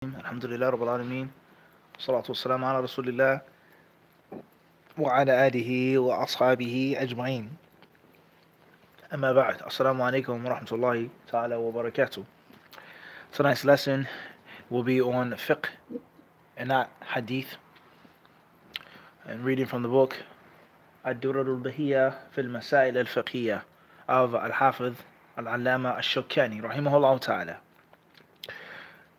الحمد لله رب العالمين والصلاة والسلام على رسول الله وعلى آله وأصحابه أجمعين أما بعد السلام عليكم ورحمة الله تعالى وبركاته. Tonight's lesson will be on fiqh and not hadith, and reading from the book Durar Bahiyyah في المسائل الفقهية of Al-Hafidh Al-Allama Al-Shawkani rahimahullah ta'ala.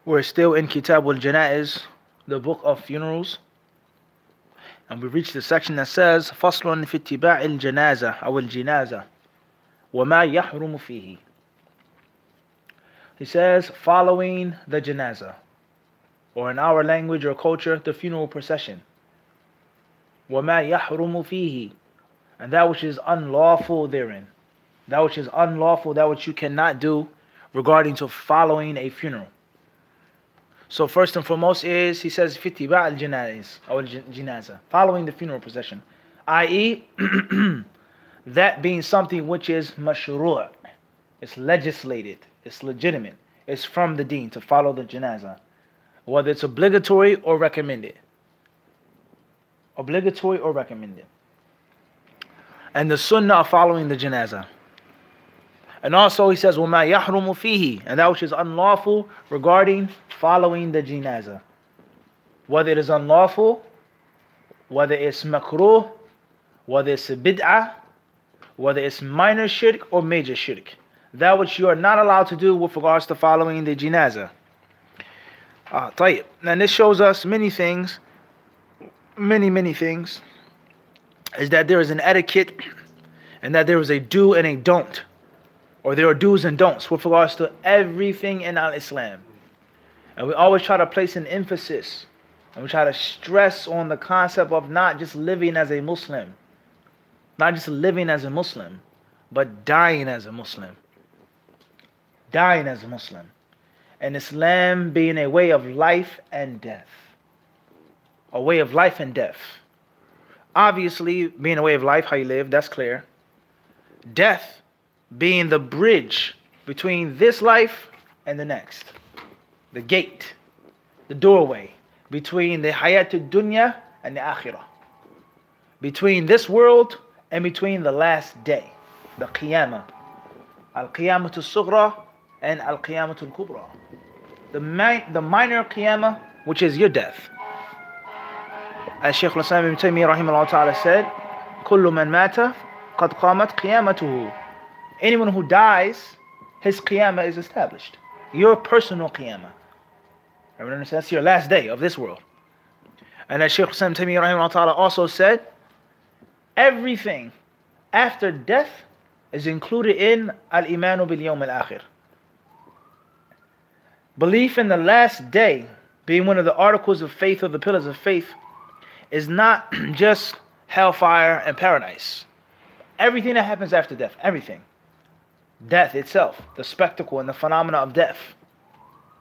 We're still in Kitab al-Janaiz, the book of funerals, and we reached the section that says فصل في اتباع الجنازة أو الجنازة وما يحرم فيه. He says following the janazah, or in our language or culture, the funeral procession. وما يحرم فيه, and that which is unlawful therein, that which is unlawful, that which you cannot do regarding to following a funeral. So first and foremost is, he says, في اتباع الجنائز أو الجنازة, following the funeral procession, i.e. that being something which is mashru', it's legislated, it's legitimate, it's from the deen to follow the janazah, whether it's obligatory or recommended. Obligatory or recommended. And the sunnah of following the janazah. And also he says, وَمَا يَحْرُمُ فِيهِ, and that which is unlawful regarding following the janazah. Whether it is unlawful, whether it's makruh, whether it's a bid'ah, whether it's minor shirk or major shirk. That which you are not allowed to do with regards to following the janazah. طيب. And this shows us many things, many things, is that there is an etiquette and that there is a do and a don't. Or there are do's and don'ts with regards to everything in Al-Islam. And we always try to place an emphasis, and we try to stress on the concept of not just living as a Muslim, not just living as a Muslim, but dying as a Muslim. Dying as a Muslim. And Islam being a way of life and death. A way of life and death. Obviously, being a way of life, how you live, that's clear. Death being the bridge between this life and the next. The gate, the doorway between the hayatul dunya and the akhirah. Between this world and between the last day, the qiyamah. Al-qiyamatul sughra and al-qiyamatul kubra. The minor qiyamah, which is your death. As Shaykh al-Islam ibn Taymiyyah rahimahullah ta'ala said, كل من مات قد قامت قيامته. Anyone who dies, his qiyamah is established. Your personal qiyamah. Everyone understand? That's your last day of this world. And as Shaykh Ibn Taymiyyah rahimahullah ta'ala also said, everything after death is included in al-imanu bil yawm al-akhir. Belief in the last day, being one of the articles of faith or the pillars of faith, is not just hellfire and paradise. Everything that happens after death, everything. Death itself, the spectacle and the phenomena of death,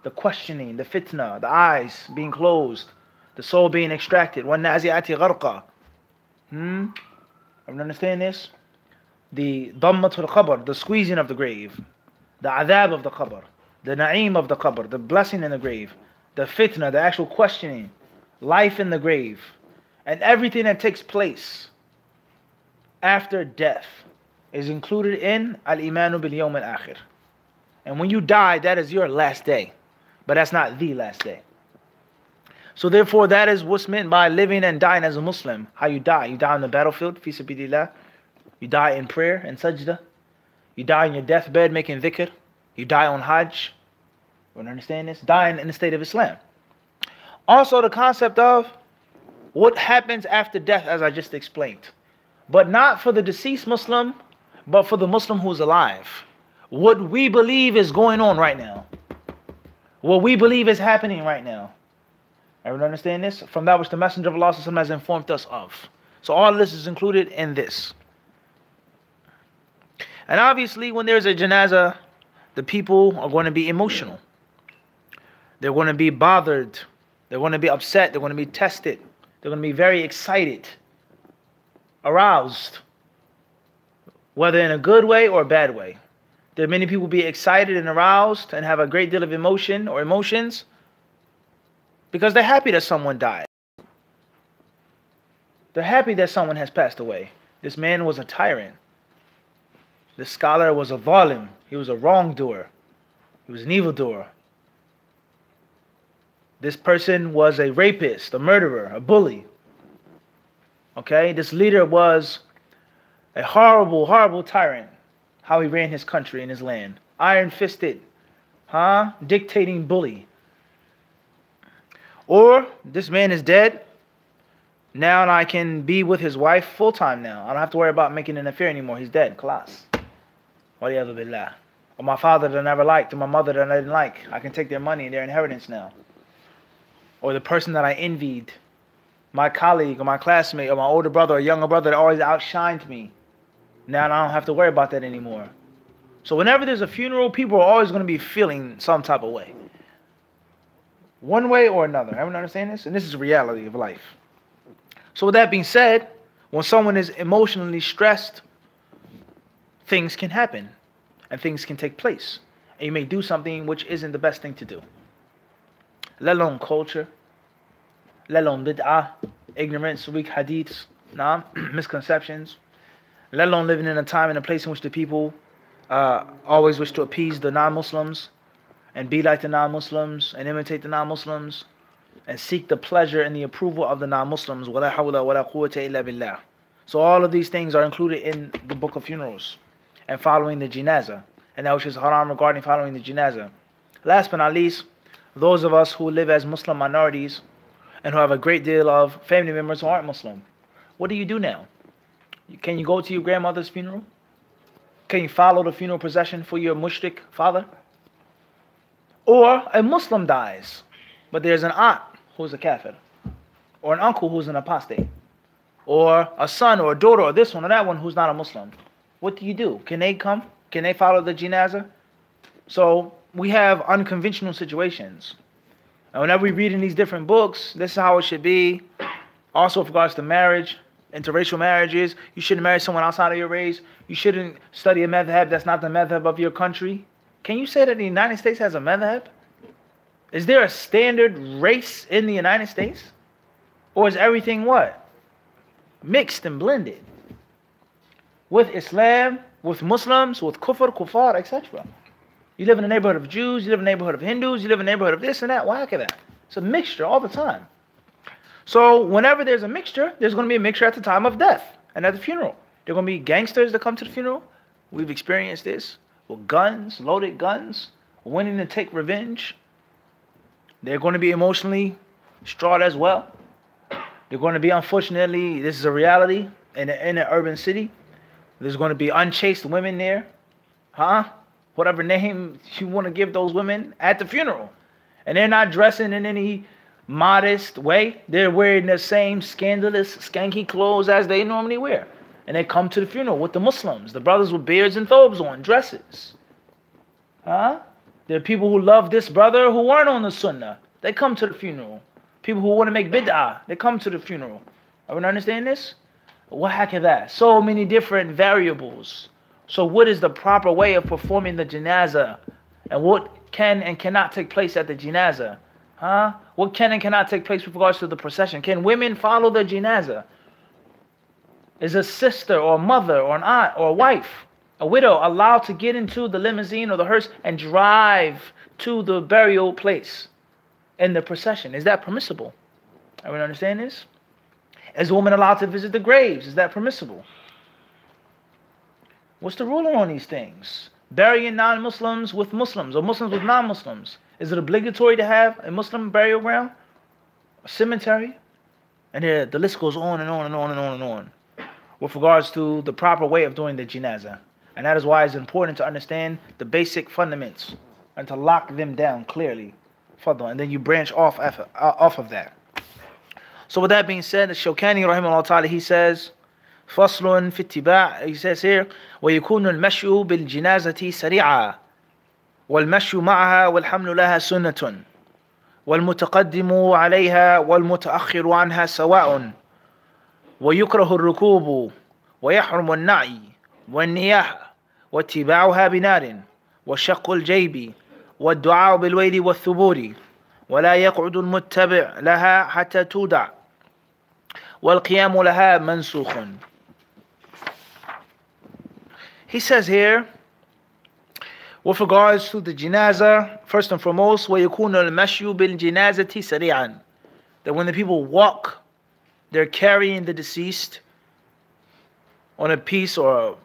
the questioning, the fitna, the eyes being closed, the soul being extracted. وَالنَّازِعَاتِ غَرْقًا. Everyone understand this? The dammatul qabr, the squeezing of the grave, the adhab of the qabr, the na'im of the qabr, the blessing in the grave, the fitna, the actual questioning, life in the grave, and everything that takes place after death is included in al-imanu bil yawm al-akhir. And when you die, that is your last day. But that's not the last day. So therefore, that is what's meant by living and dying as a Muslim. How you die. You die on the battlefield, fi sabilillah. You die in prayer and sajda. You die in your deathbed making dhikr. You die on hajj. You understand this? Dying in the state of Islam. Also the concept of what happens after death, as I just explained. But not for the deceased Muslim, but for the Muslim who is alive. What we believe is going on right now. What we believe is happening right now. Everyone understand this? From that which the Messenger of Allah has informed us of. So all this is included in this. And obviously when there's a janazah, the people are going to be emotional. They're going to be bothered. They're going to be upset. They're going to be tested. They're going to be very excited, aroused, whether in a good way or a bad way. There are many people be excited and aroused and have a great deal of emotion or emotions, Because they're happy that someone died. They're happy that someone has passed away. This man was a tyrant. This scholar was a zalim. He was a wrongdoer. He was an evildoer. This person was a rapist, a murderer, a bully. Okay? This leader was a horrible, horrible tyrant. How he ran his country and his land. Iron-fisted. Dictating bully. Or, this man is dead. Now I can be with his wife full-time now. I don't have to worry about making an affair anymore. He's dead. Khalas. Waliyadu billah. Or my father that I never liked, or my mother that I didn't like. I can take their money and their inheritance now. Or the person that I envied. My colleague, or my classmate, or my older brother, or younger brother that always outshined me. Now I don't have to worry about that anymore. So whenever there's a funeral, people are always going to be feeling some type of way. One way or another. Everyone understand this? And this is the reality of life. So with that being said, when someone is emotionally stressed, things can happen. And things can take place. And you may do something which isn't the best thing to do. Let alone culture. Let alone bid'ah, ignorance, weak hadiths, misconceptions. Let alone living in a time and a place in which the people always wish to appease the non-Muslims and be like the non-Muslims and imitate the non-Muslims and seek the pleasure and the approval of the non-Muslims. وَلَا حَوْلَ وَلَا قُوَّةَ إِلَّا بِاللَّهِ. So all of these things are included in the book of funerals and following the janazah, and that which is haram regarding following the janazah. Last but not least, those of us who live as Muslim minorities and who have a great deal of family members who aren't Muslim, what do you do now? Can you go to your grandmother's funeral? Can you follow the funeral procession for your mushrik father? Or a Muslim dies, but there's an aunt who's a kafir, or an uncle who's an apostate, or a son or a daughter or this one or that one who's not a Muslim. What do you do? Can they come? Can they follow the janazah? So we have unconventional situations. And whenever we read in these different books, this is how it should be. Also with regards to marriage, interracial marriages, you shouldn't marry someone outside of your race. You shouldn't study a madhab that's not the madhab of your country. Can you say that the United States has a madhab? Is there a standard race in the United States? Or is everything what? Mixed and blended. With Islam, with Muslims, with kuffar, etc. You live in a neighborhood of Jews, you live in a neighborhood of Hindus, you live in a neighborhood of this and that. Why like that? It's a mixture all the time. So whenever there's a mixture, there's going to be a mixture at the time of death and at the funeral. There are going to be gangsters that come to the funeral. We've experienced this. With guns, loaded guns, wanting to take revenge. They're going to be emotionally distraught as well. They're going to be, unfortunately, this is a reality in an urban city. There's going to be unchaste women there. Whatever name you want to give those women at the funeral. And they're not dressing in any modest way. They're wearing the same scandalous, skanky clothes as they normally wear. And they come to the funeral with the Muslims. The brothers with beards and thobes on, dresses. There are people who love this brother who weren't on the sunnah. They come to the funeral. People who want to make bid'ah, they come to the funeral. Everyone understand this? What heck is that? So many different variables. So what is the proper way of performing the janazah? And what can and cannot take place at the janazah? What can and cannot take place with regards to the procession? Can women follow the janazah? Is a sister or a mother or an aunt or a wife, a widow, allowed to get into the limousine or the hearse and drive to the burial place in the procession? Is that permissible? Everyone understand this? Is a woman allowed to visit the graves? Is that permissible? What's the ruling on these things? Burying non-Muslims with Muslims or Muslims with non-Muslims. Is it obligatory to have a Muslim burial ground? A cemetery? And the list goes on and on and on and on and on with regards to the proper way of doing the janazah. And that is why it's important to understand the basic fundamentals and to lock them down clearly. And then you branch off of that. So with that being said, the Shawkani rahimahullah ta'ala, he says, فصل في اتباع, he says here, ويكون المشي بالجنازة سريعا والمشي معها والحمل لها سنة والمتقدم عليها والمتأخر عنها سواء ويكره الركوب ويحرم النعي والنياحة واتباعها بنار وشق الجيب والدعاء بالويل والثبور ولا يقعد المتبع لها حتى تودع والقيام لها منسوخ. He says here, with regards to the janazah, first and foremost, ويكون المشي بالجنازة سريعا, that when the people walk, they're carrying the deceased on a piece or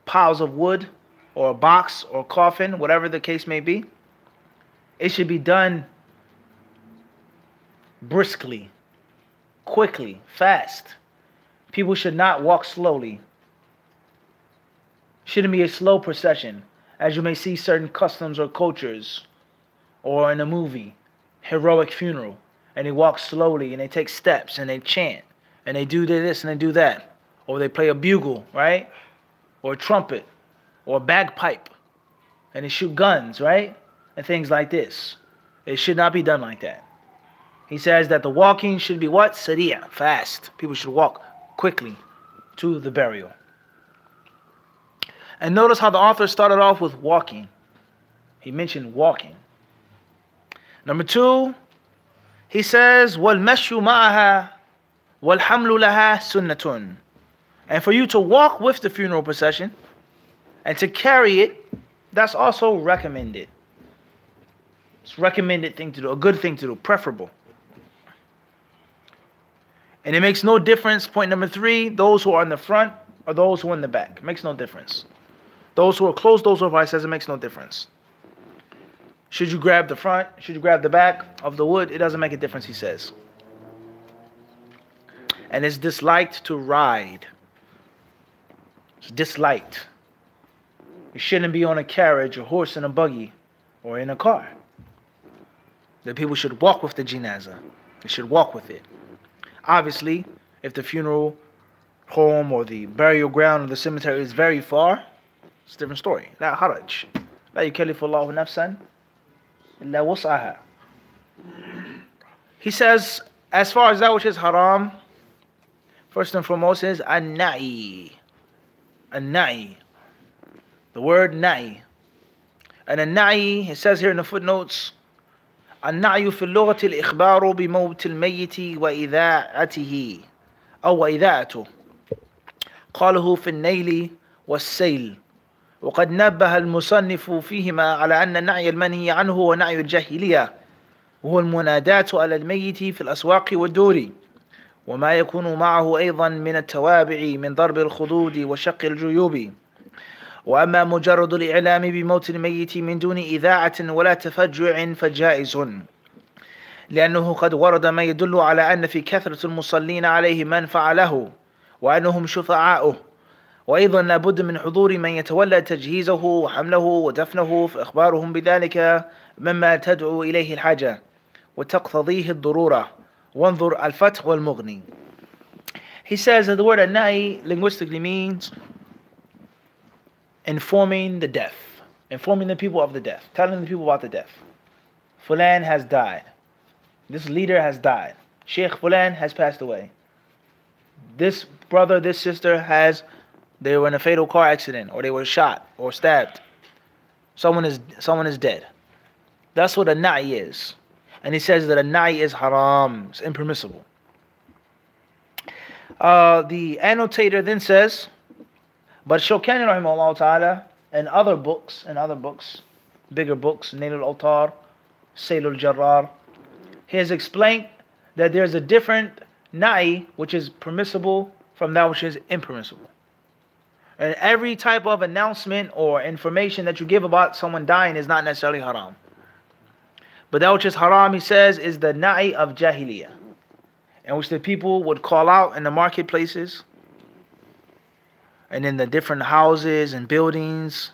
piles of wood or a box or coffin, whatever the case may be. It should be done briskly, quickly, fast. People should not walk slowly. Shouldn't be a slow procession, as you may see certain customs or cultures, or in a movie, heroic funeral, and they walk slowly and they take steps and they chant and they do this and they do that, or they play a bugle, right, or a trumpet, or a bagpipe, and they shoot guns, right, and things like this. It should not be done like that. He says that the walking should be what? Sari'a, fast. People should walk quickly to the burial. And notice how the author started off with walking. He mentioned walking. Number 2, he says, وَالْمَشْيُ مَعَهَا وَالْحَمْلُ لَهَا سُنَّةٌ. And for you to walk with the funeral procession and to carry it, that's also recommended. It's a recommended thing to do, a good thing to do, preferable. And it makes no difference, point number 3, those who are in the front or those who are in the back. It makes no difference. Those who are close, those who are by, says it makes no difference. Should you grab the front? Should you grab the back of the wood? It doesn't make a difference, he says. And it's disliked to ride. It's disliked. You shouldn't be on a carriage, a horse and a buggy, or in a car. The people should walk with the janazah. They should walk with it. Obviously, if the funeral home or the burial ground or the cemetery is very far, it's a different story. لا حرج. لا يكلف الله نفسا إلا وسعها. He says, as far as that which is haram, first and foremost is an-na'i. An-na'i. The word na'i. And an-na'i, it says here in the footnotes, النعي في اللغة الإخبار بموت الميت وإذاعته أو إذاعته قاله في النيل والسيل. وقد نبه المصنف فيهما على أن النعي المنهي عنه هو نعي الجاهلية وهو المنادات على الميت في الأسواق والدور وما يكون معه أيضا من التوابع من ضرب الخدود وشق الجيوب. وأما مجرد الإعلام بموت الميت من دون إذاعة ولا تفجع فجائز لأنه قد ورد ما يدل على أن في كثرة المصلين عليه من فعله وأنهم شفعاؤه. وأيضا لابد من حضور من يتولى تجهيزه وحمله ودفنه فإخبارهم بذلك مما تدعو إليه الحاجة وتقتضيه الضرورة. وانظر الفتح والمغني. He says that the word an-na'i linguistically means informing the death, informing the people of the death, telling the people about the death. Fulan has died. This leader has died. Sheikh Fulan has passed away. This brother, this sister they were in a fatal car accident, or they were shot or stabbed. Someone is dead. That's what a na'i is. And he says that a na'i is haram, it's impermissible. The annotator then says, but Shawkani rahimahullah ta'ala and other books, bigger books, Nail al-Awtar, Sayl al-Jarrar, he has explained that there's a different na'i which is permissible from that which is impermissible. And every type of announcement or information that you give about someone dying is not necessarily haram. But that which is haram, he says, is the na'i of jahiliyyah, in which the people would call out in the marketplaces and in the different houses and buildings,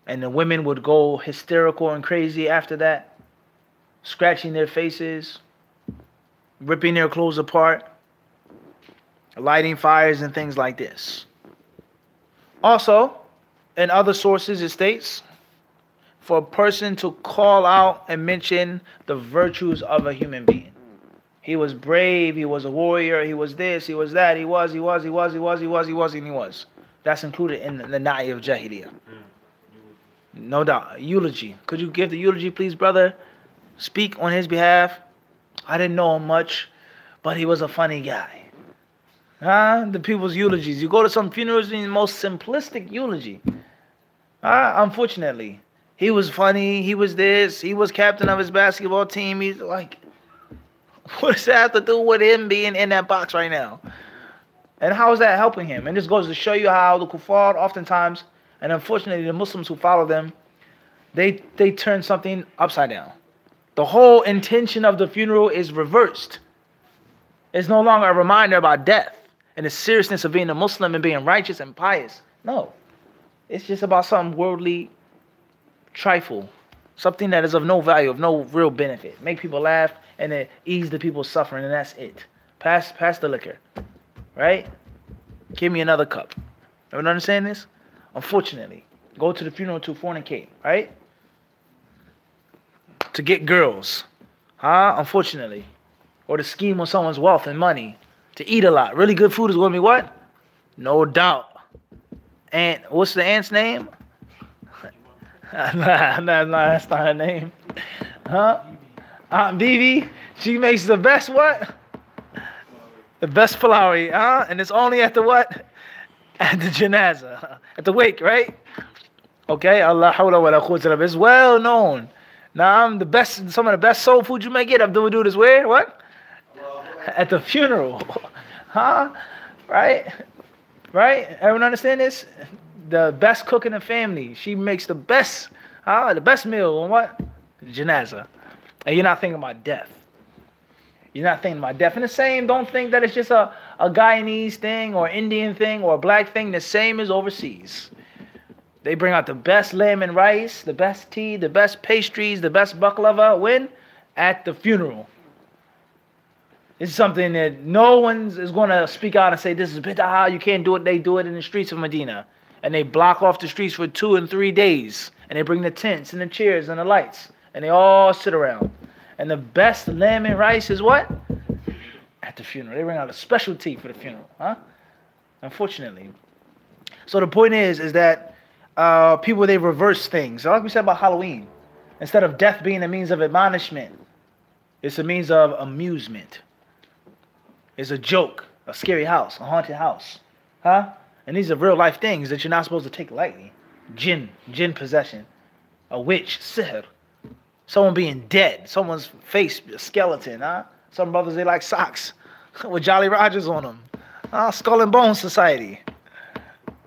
and the women would go hysterical and crazy after that, scratching their faces, ripping their clothes apart, lighting fires and things like this. Also, in other sources it states, for a person to call out and mention the virtues of a human being. He was brave, he was a warrior, he was this, he was that, he was. That's included in the na'i of jahiliyyah. No doubt. Eulogy. Could you give the eulogy, please, brother? speak on his behalf. I didn't know him much, but he was a funny guy. The people's eulogies. You go to some funerals, the most simplistic eulogy. Unfortunately. He was funny, he was this, he was captain of his basketball team. He's like, what does that have to do with him being in that box right now? And how is that helping him? And this goes to show you how the kuffar oftentimes, and unfortunately the Muslims who follow them, they turn something upside down. The whole intention of the funeral is reversed. It's no longer a reminder about death and the seriousness of being a Muslim and being righteous and pious. No. It's just about some worldly trifle. Something that is of no value, of no real benefit. Make people laugh and then ease the people's suffering, and that's it. Pass the liquor. Right? Give me another cup. Everyone understand this? Unfortunately, go to the funeral to fornicate, right? To get girls. Unfortunately. Or to scheme on someone's wealth and money. To eat a lot. Really good food is going to be what? No doubt. And what's the aunt's name? Nah, that's not her name. Aunt Bibi. She makes the best what? The best flowery, and it's only at the what? At the janazah. At the wake, right? Okay, Allah hawla wa la quwwata illa billah. It's well known. Now, the best, some of the best soul food you may get, Abdul Wadud, is where? What? At the funeral. Right? Right? Everyone understand this? The best cook in the family. She makes the best meal on what? Janazah. And you're not thinking about death. You're not thinking about death. And the same, don't think that it's just a Guyanese thing or Indian thing or a black thing. The same is overseas. They bring out the best lamb and rice, the best tea, the best pastries, the best baklava. When? At the funeral. It's something that no one is going to speak out and say, this is bid'ah, you can't do it. They do it in the streets of Medina. And they block off the streets for 2 and 3 days. And they bring the tents and the chairs and the lights. And they all sit around. And the best lamb and rice is what? At the funeral. They bring out a specialty for the funeral. Unfortunately. So the point is that people, they reverse things. So like we said about Halloween. Instead of death being a means of admonishment, it's a means of amusement. It's a joke. A scary house. A haunted house. And these are real life things that you're not supposed to take lightly. Jinn possession. A witch, sihr. Someone being dead. Someone's face, a skeleton. Some brothers, they like socks with Jolly Rogers on them. Skull and Bone Society.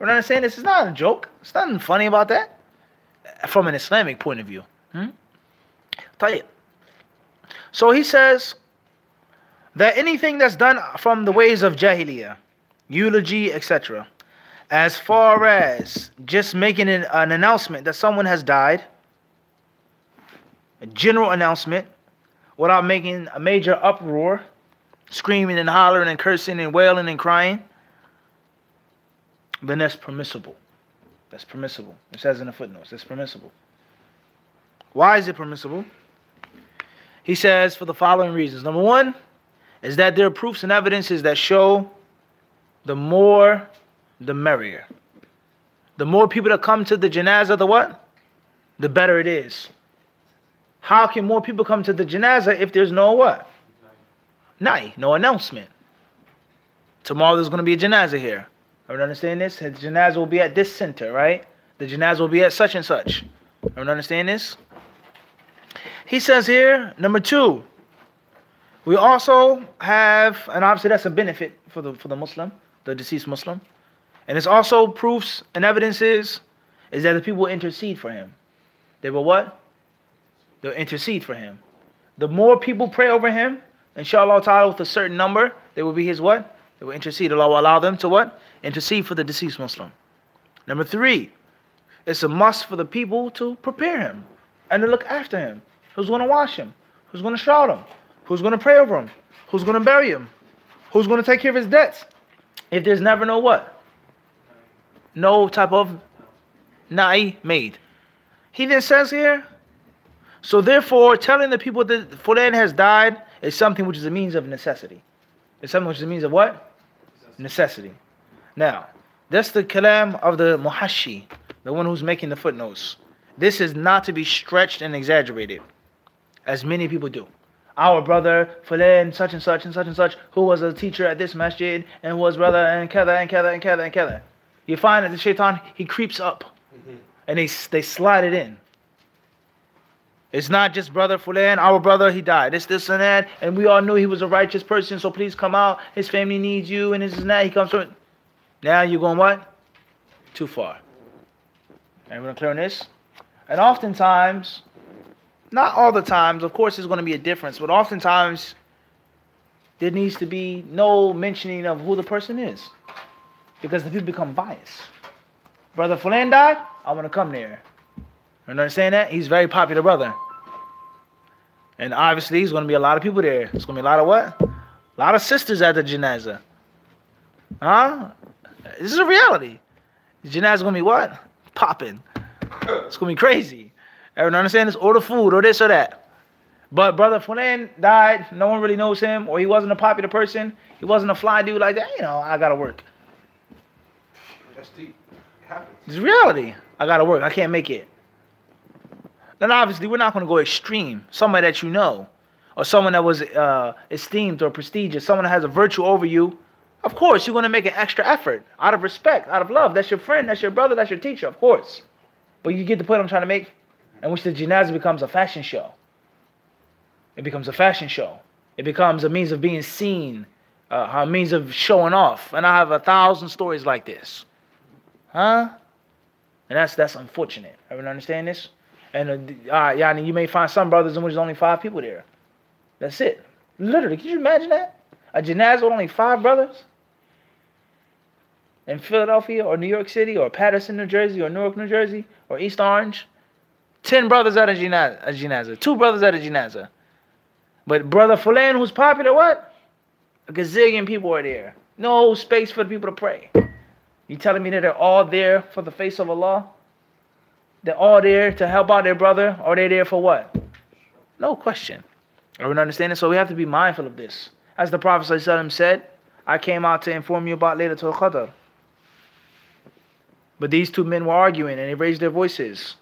You understand? This is not a joke. There's nothing funny about that. From an Islamic point of view. So he says that anything that's done from the ways of Jahiliyyah, eulogy, etc., as far as just making an announcement that someone has died, a general announcement, without making a major uproar, screaming and hollering and cursing and wailing and crying, then that's permissible. That's permissible. It says in the footnotes, that's permissible. Why is it permissible? He says for the following reasons. Number one is that there are proofs and evidences that show the more, the merrier. The more people that come to the janazah, the what? The better it is. How can more people come to the janazah if there's no what? No announcement. Tomorrow there's going to be a janazah here. Everyone understand this? The janazah will be at this center, right? The janazah will be at such and such. Everyone understand this? He says here, number two, we also have, and obviously that's a benefit for the Muslim, the deceased Muslim. And it's also proofs and evidences is that the people will intercede for him. They will what? They'll intercede for him. The more people pray over him, inshallah ta'ala, with a certain number, they will be his what? They will intercede. Allah will allow them to what? Intercede for the deceased Muslim. Number three, it's a must for the people to prepare him and to look after him. Who's going to wash him? Who's going to shroud him? Who's going to pray over him? Who's going to bury him? Who's going to take care of his debts? If there's never no what? No type of na'i made. He then says here, so therefore telling the people that Fulan has died is something which is a means of necessity. It's something which is a means of what? Necessity. Now, that's the kalam of the muhashi, the one who's making the footnotes. This is not to be stretched and exaggerated. as many people do. Our brother, Fulan, such and such and such and such, who was a teacher at this masjid, and was brother, and kada, and kada, and kada, and kada. You find that the shaitan, he creeps up, and they slide it in. It's not just brother Fulan, our brother, he died. It's this and that, and we all knew he was a righteous person, so please come out. His family needs you, and this and that. He comes from. Now you're going what? Too far. Everyone clear on this? And oftentimes, not all the times, of course there's going to be a difference, but oftentimes there needs to be no mentioning of who the person is, because the people become biased. Brother Fulan died, I want to come there. You understand that? He's a very popular brother. And obviously there's going to be a lot of people there. There's going to be a lot of what? A lot of sisters at the janazah. Huh? This is a reality. The janazah is going to be what? Popping. It's going to be crazy. Everyone understand this? Or the food, or this or that. But brother Fulan died. No one really knows him, or he wasn't a popular person. He wasn't a fly dude like that. You know, I got to work. That's deep. It happens. It's reality. I got to work. I can't make it. Then obviously we're not going to go extreme. Somebody that you know, or someone that was esteemed or prestigious, someone that has a virtue over you. Of course, you're going to make an extra effort out of respect, out of love. That's your friend, that's your brother, that's your teacher, of course. But you get the point I'm trying to make, in which the janazah becomes a fashion show. It becomes a fashion show. It becomes a means of being seen, a means of showing off. And I have 1,000 stories like this. Huh? And that's unfortunate. Everyone understand this? And yani you may find some brothers in which there's only 5 people there. That's it. Literally, can you imagine that? A janazah with only 5 brothers? In Philadelphia or New York City or Patterson, New Jersey or Newark, New Jersey or East Orange. 10 brothers at a janazah. 2 brothers at a janazah. But brother Fulan, who's popular, what? A gazillion people are there. No space for the people to pray. You telling me that they're all there for the face of Allah? They're all there to help out their brother? Or are they there for what? No question. Everyone understand it? So we have to be mindful of this. As the Prophet ﷺ said, I came out to inform you about Laylatul Qadr. But these 2 men were arguing and they raised their voices.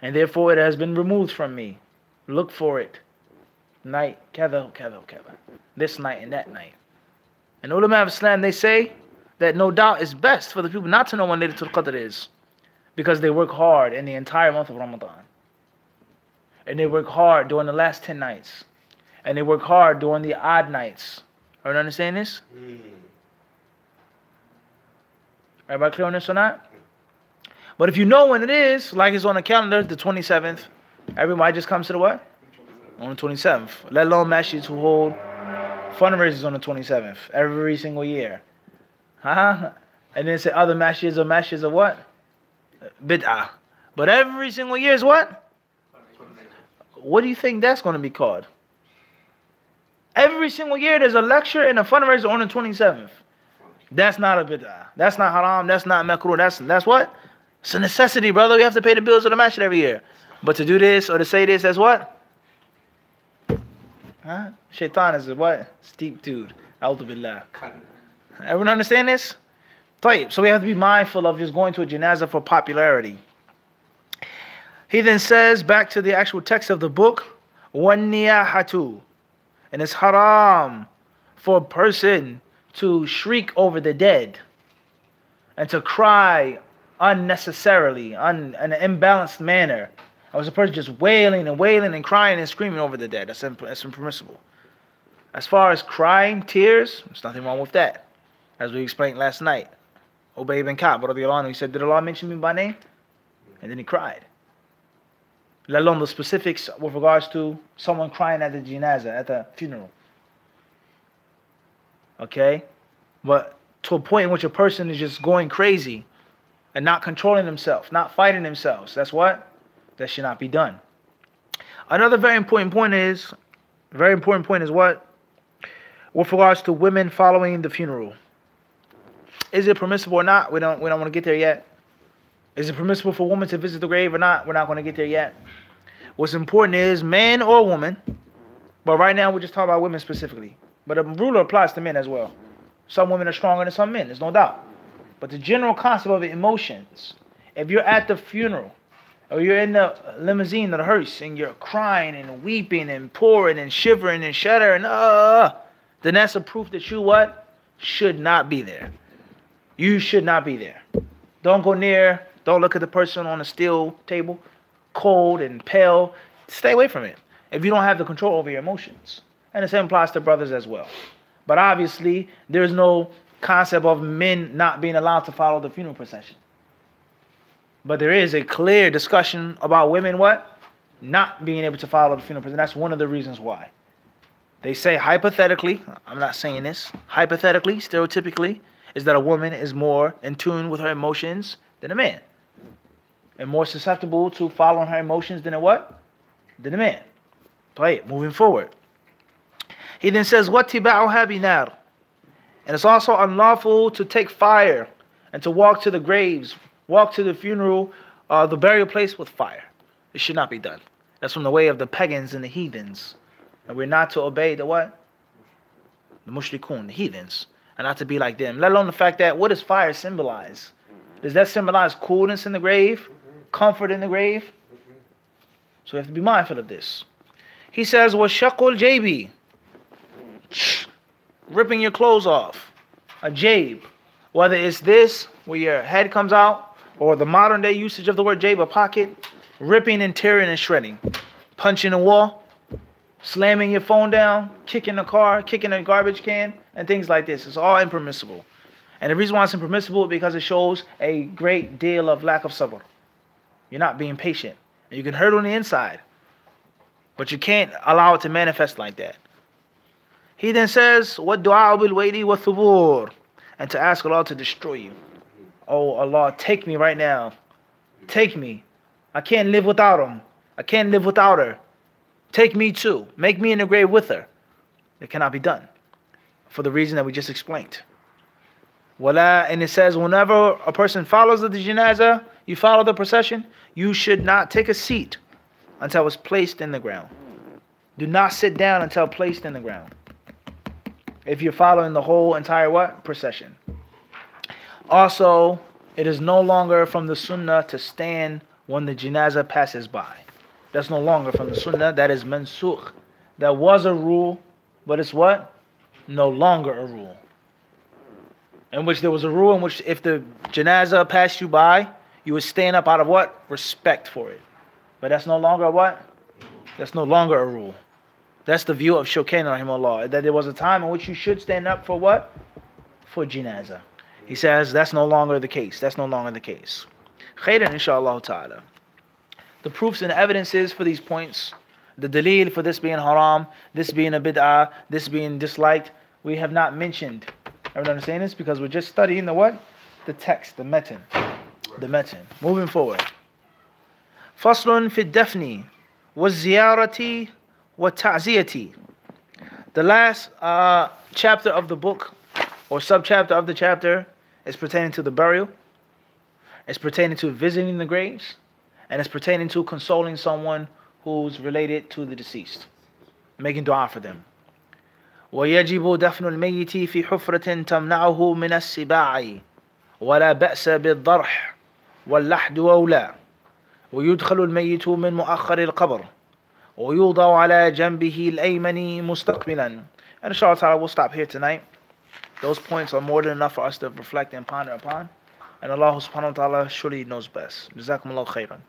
And therefore it has been removed from me. Look for it. Night, kada. This night and that night. And ulama of Islam, they say that no doubt it's best for the people not to know when Laylatul Qadr is. Because they work hard in the entire month of Ramadan. And they work hard during the last 10 nights. And they work hard during the odd nights. Are you understand this? Everybody clear on this or not? But if you know when it is, like it's on the calendar, the 27th, everybody just comes to the what? On the 27th. Let alone masjids who hold fundraisers on the 27th every single year. And then say other masjids of what? Bid'ah. But every single year is what? What do you think that's going to be called? Every single year there's a lecture and a fundraiser on the 27th. That's not a bid'ah. That's not haram. That's not makruh. That's what? It's a necessity, brother. You have to pay the bills of the masjid every year. But to do this or to say this, that's what? Huh? Shaitan is a what? Steep dude. A'udhu billah. Everyone understand this? So we have to be mindful of just going to a janazah for popularity. He then says, back to the actual text of the book, وَالنِّيَاحَةُ, and it's haram for a person to shriek over the dead and to cry unnecessarily, in an imbalanced manner. I was a person just wailing and crying and screaming over the dead. That's impermissible. As far as crying, tears, there's nothing wrong with that. As we explained last night. Ubay ibn Ka'b, he said, did Allah mention me by name? And then he cried. Let alone the specifics with regards to someone crying at the janazah, at the funeral. Okay? But to a point in which a person is just going crazy and not controlling themselves, not fighting themselves. That's what? That should not be done. Another very important point is what? With regards to women following the funeral. Is it permissible or not? We don't want to get there yet. Is it permissible for a woman to visit the grave or not? We're not going to get there yet. What's important is man or woman. But right now we're just talking about women specifically. But the rule applies to men as well. Some women are stronger than some men, there's no doubt. But the general concept of emotions, if you're at the funeral Or you're in the limousine or the hearse and you're crying and weeping and pouring and shivering and shuddering, then that's a proof that you what? Should not be there. You should not be there. Don't go near, don't look at the person on the steel table, cold and pale. Stay away from it if you don't have the control over your emotions. And the same applies to brothers as well. But obviously, there's no concept of men not being allowed to follow the funeral procession. But there is a clear discussion about women what? Not being able to follow the funeral procession. That's one of the reasons why. They say hypothetically, I'm not saying this, hypothetically, stereotypically, is that a woman is more in tune with her emotions than a man. And more susceptible to following her emotions than a what? Than a man. Play it, moving forward. He then says, وَاتِّبَعُهَا بِنَارٍ. And it's also unlawful to take fire and to walk to the graves, walk to the funeral, the burial place with fire. It should not be done. That's from the way of the pagans and the heathens. And we're not to obey the what? The mushrikun, the heathens. And not to be like them. Let alone the fact that, what does fire symbolize? Does that symbolize coolness in the grave? Comfort in the grave? So we have to be mindful of this. He says, وَشَقُّ الْجَيْبِ. Ripping your clothes off. A jabe. Whether it's this, where your head comes out, or the modern day usage of the word jabe, a pocket. Ripping and tearing and shredding. Punching a wall. Slamming your phone down. Kicking a car. Kicking a garbage can. And things like this. It's all impermissible. And the reason why it's impermissible is because it shows a great deal of lack of sabr. You're not being patient. And you can hurt on the inside. But you can't allow it to manifest like that. He then says, وَالدُّعَاءُ بِالْوَيْلِ وَالثُّبُورِ. And to ask Allah to destroy you. Oh Allah, take me right now. Take me. I can't live without him. I can't live without her. Take me too. Make me in the grave with her. It cannot be done. For the reason that we just explained. And it says, whenever a person follows the janazah, you follow the procession, you should not take a seat until it's placed in the ground. Do not sit down until placed in the ground. If you're following the whole entire what? Procession. Also, it is no longer from the sunnah to stand when the janazah passes by. That's no longer from the sunnah. That is mansukh. That was a rule, but it's what? No longer a rule. In which there was a rule in which if the janazah passed you by, you would stand up out of what? Respect for it. But that's no longer a what? That's no longer a rule. That's the view of Shawkani rahimahullah. That there was a time in which you should stand up for what? For janazah. He says that's no longer the case. That's no longer the case. Khairan inshaAllah ta'ala. The proofs and evidences for these points, the dalil for this being haram, this being a bid'ah, this being disliked, we have not mentioned. Everyone understand this? Because we're just studying the what? The text, the metin. The metin. Moving forward. Faslun fi dafni wa ziyarati wa ta'ziyati. The last chapter of the book, or subchapter of the chapter, is pertaining to the burial. It's pertaining to visiting the graves. And it's pertaining to consoling someone who's related to the deceased. Making dua for them. ويجب دفن الميت في حفرة تمنعه من السباع ولا بأس بالضرح واللحد أولى ويدخل الميت من مؤخر القبر ويوضع على جنبه الأيمن مستقبلا. And inshallah we'll stop here tonight. Those points are more than enough for us to reflect and ponder upon. And Allah subhanahu wa ta'ala surely knows best. Jazakumullahu khairan.